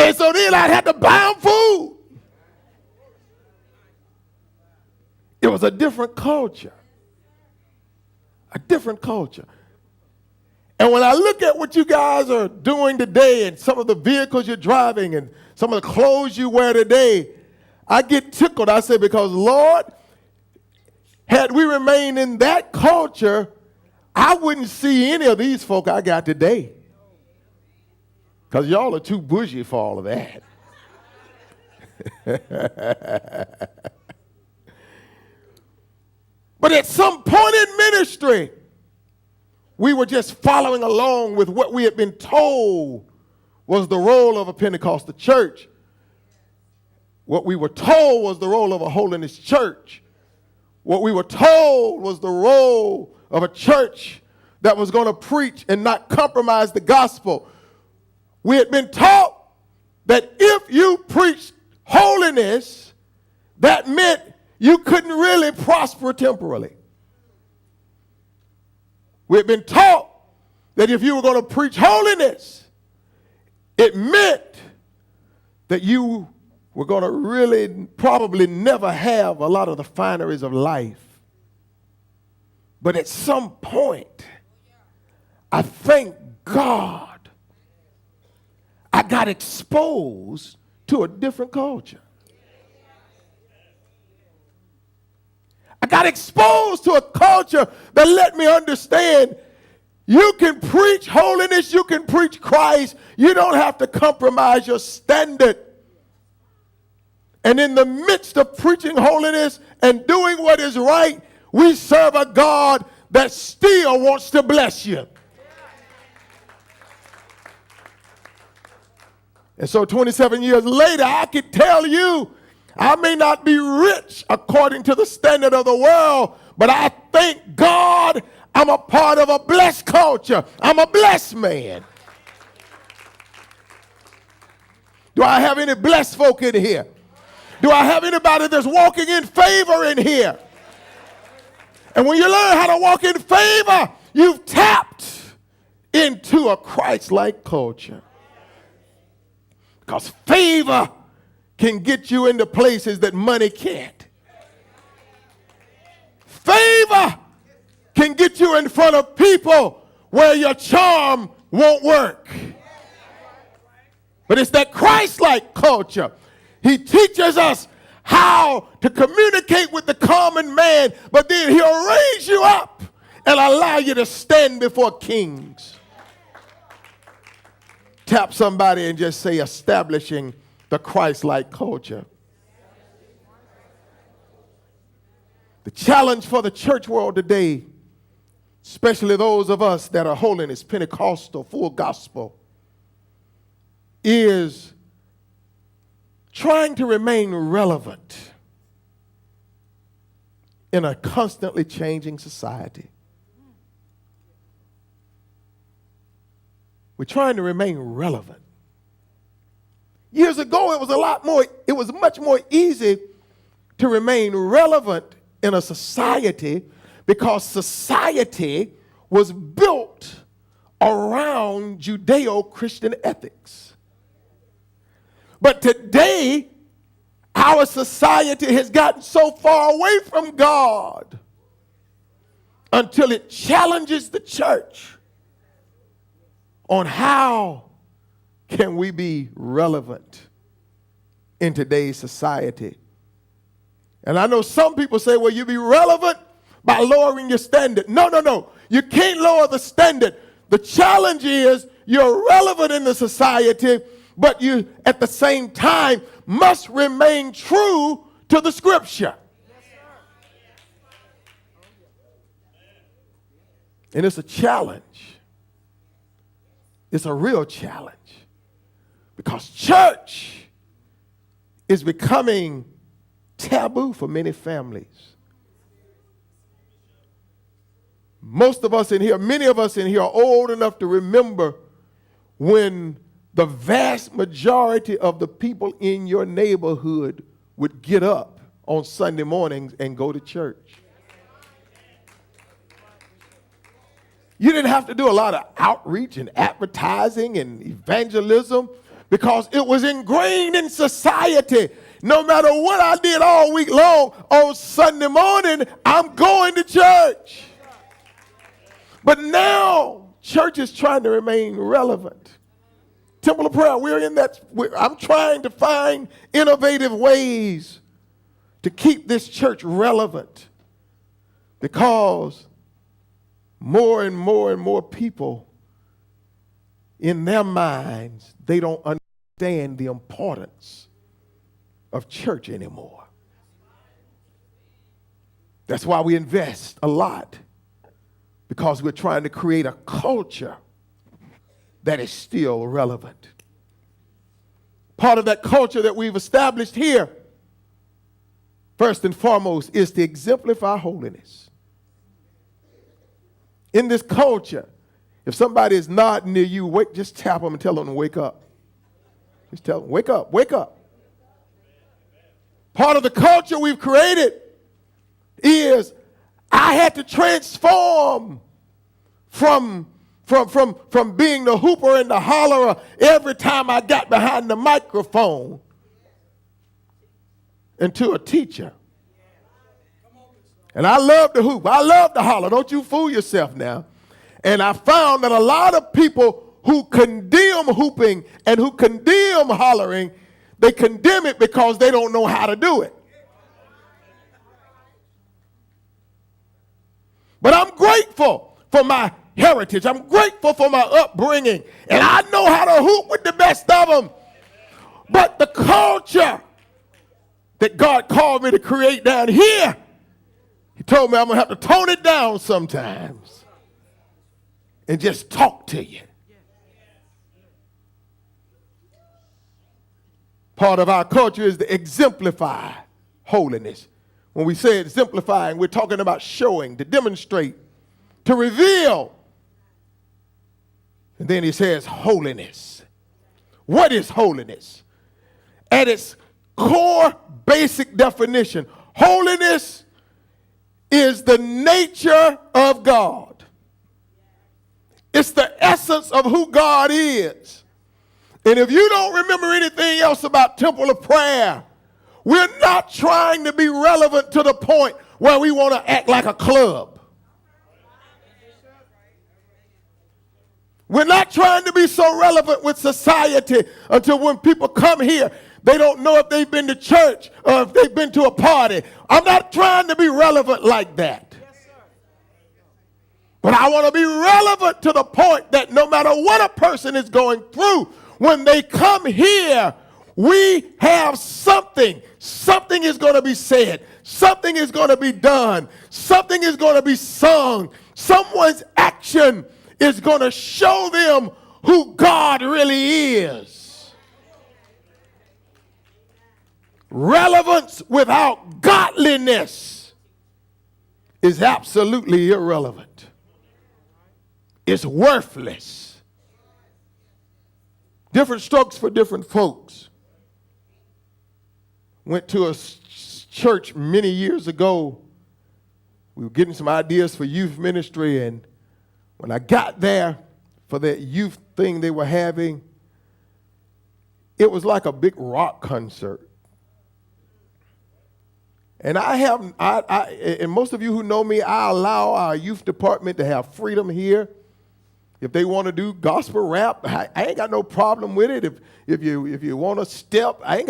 And so then I'd have to buy them food. It was a different culture. A different culture. And when I look at what you guys are doing today and some of the vehicles you're driving and some of the clothes you wear today, I get tickled. I say, because Lord, had we remained in that culture, I wouldn't see any of these folk I got today. Because y'all are too bougie for all of that. But at some point in ministry, we were just following along with what we had been told was the role of a Pentecostal church. What we were told was the role of a holiness church. What we were told was the role of a church that was going to preach and not compromise the gospel. We had been taught that if you preached holiness, that meant you couldn't really prosper temporally. We had been taught that if you were going to preach holiness, it meant that you were going to really probably never have a lot of the fineries of life. But at some point, I thank God I got exposed to a different culture. I got exposed to a culture that let me understand you can preach holiness, you can preach Christ, you don't have to compromise your standard. And in the midst of preaching holiness and doing what is right, we serve a God that still wants to bless you. And so 27 years later, I can tell you, I may not be rich according to the standard of the world, but I thank God I'm a part of a blessed culture. I'm a blessed man. Do I have any blessed folk in here? Do I have anybody that's walking in favor in here? And when you learn how to walk in favor, you've tapped into a Christ-like culture. Because favor can get you into places that money can't. Favor can get you in front of people where your charm won't work. But it's that Christ-like culture. He teaches us how to communicate with the common man, but then he'll raise you up and allow you to stand before kings. Tap somebody and just say, establishing the Christ-like culture. The challenge for the church world today, especially those of us that are holiness, Pentecostal, full gospel, is trying to remain relevant in a constantly changing society. We're trying to remain relevant. Years ago, it was much more easy to remain relevant in a society because society was built around Judeo-Christian ethics. But today, our society has gotten so far away from God until it challenges the church on how can we be relevant in today's society. And I know some people say, well, you be relevant by lowering your standard. No. You can't lower the standard. The challenge is you're relevant in the society, but you, at the same time, must remain true to the scripture. And it's a challenge. It's a real challenge. Because church is becoming taboo for many families. Most of us in here, many of us in here are old enough to remember when the vast majority of the people in your neighborhood would get up on Sunday mornings and go to church. You didn't have to do a lot of outreach and advertising and evangelism because it was ingrained in society. No matter what I did all week long, on Sunday morning, I'm going to church. But now, church is trying to remain relevant. Temple of Prayer, we're in that. I'm trying to find innovative ways to keep this church relevant, because more and more and more people, in their minds, they don't understand the importance of church anymore. That's why we invest a lot, because we're trying to create a culture that is still relevant. Part of that culture that we've established here, first and foremost, is to exemplify holiness. In this culture, if somebody is nodding near you, just tap them and tell them to wake up. Just tell them, wake up, wake up. Part of the culture we've created is I had to transform from being the hooper and the hollerer every time I got behind the microphone into a teacher. And I love to hoop. I love to holler. Don't you fool yourself now. And I found that a lot of people who condemn hooping and who condemn hollering, they condemn it because they don't know how to do it. But I'm grateful for my heritage. I'm grateful for my upbringing. And I know how to hoop with the best of them. But the culture that God called me to create down here, He told me I'm going to have to tone it down sometimes and just talk to you. Part of our culture is to exemplify holiness. When we say exemplifying, we're talking about showing, to demonstrate, to reveal. And then he says holiness. What is holiness? At its core basic definition, holiness is the nature of God. It's the essence of who God is. And if you don't remember anything else about Temple of Prayer, we're not trying to be relevant to the point where we want to act like a club. We're not trying to be so relevant with society until when people come here, they don't know if they've been to church or if they've been to a party. I'm not trying to be relevant like that. But I want to be relevant to the point that no matter what a person is going through, when they come here, we have something. Something is going to be said. Something is going to be done. Something is going to be sung. Someone's action is going to show them who God really is. Relevance without godliness is absolutely irrelevant. It's worthless. Different strokes for different folks. Went to a church many years ago. We were getting some ideas for youth ministry, and when I got there for that youth thing they were having, it was like a big rock concert. And and most of you who know me, I allow our youth department to have freedom here. If they want to do gospel rap, I ain't got no problem with it. If you want to step, I ain't